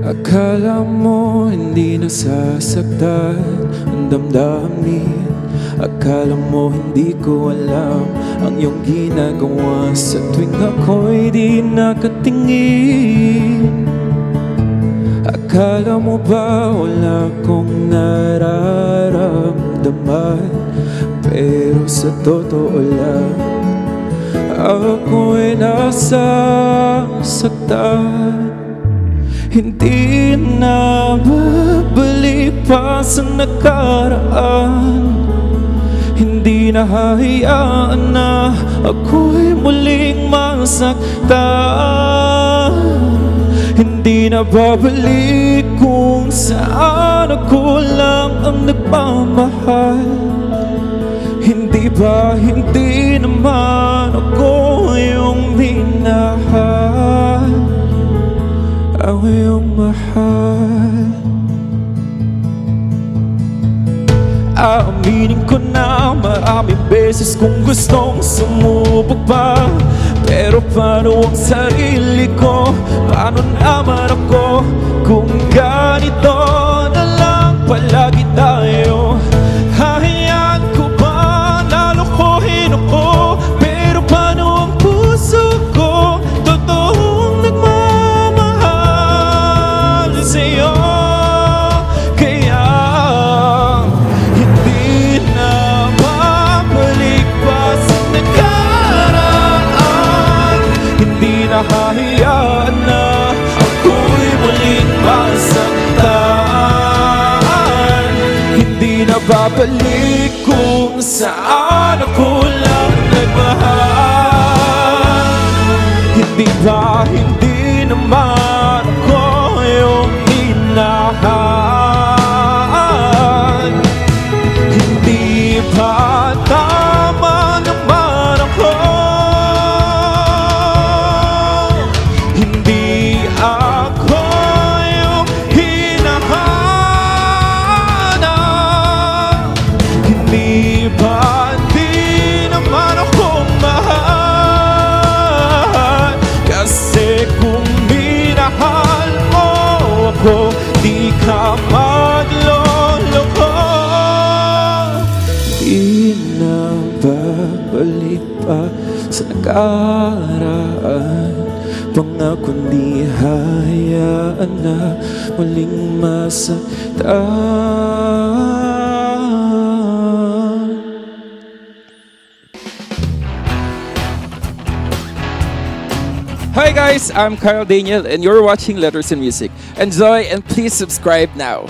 Akala mo hindi nasasaktan ang damdamin. Akala mo hindi ko alam ang iyong ginagawa sa tuwing ako'y di nakatingin. Akala mo ba wala kong nararamdaman? Pero sa totoo lang, ako'y nasasaktan. Hindi na babalik pa sa nakaraan. Hindi na hahayaan na ako'y muling masaktan. Hindi na babalik kung saan ako lang ang nagmamahal. Hindi ba hindi naman ako yung minahal, ako yung mahal. Aaminin ko na maraming beses kung gustong sumubok pa. Pero paano ang sarili ko? Paano naman ako kung ganito na lang palagi tayo? Hahayaan ko ba lalokohin ako? Pero paano ang puso ko? Totoong nagmamahal sa'yo. Kaya hindi na babalik pa sa nakaraan. Hindi na hahayaan na ako'y muling masaktan. Hindi na babalik kung saan ako lang nagmahal. Hindi ba hindi naman ako yung minahal? Hindi ba tama naman ako? Hindi ako yung hinahanap. Hindi ba di naman ako mahal? Kasi kung minahal mo ako, di ka magloloko. Di na babalik pa sa nakaraan. Pangako di hayaan na muling masaktan. Hi guys, I'm Carl Daniel and you're watching Letters and Music. Enjoy and please subscribe now.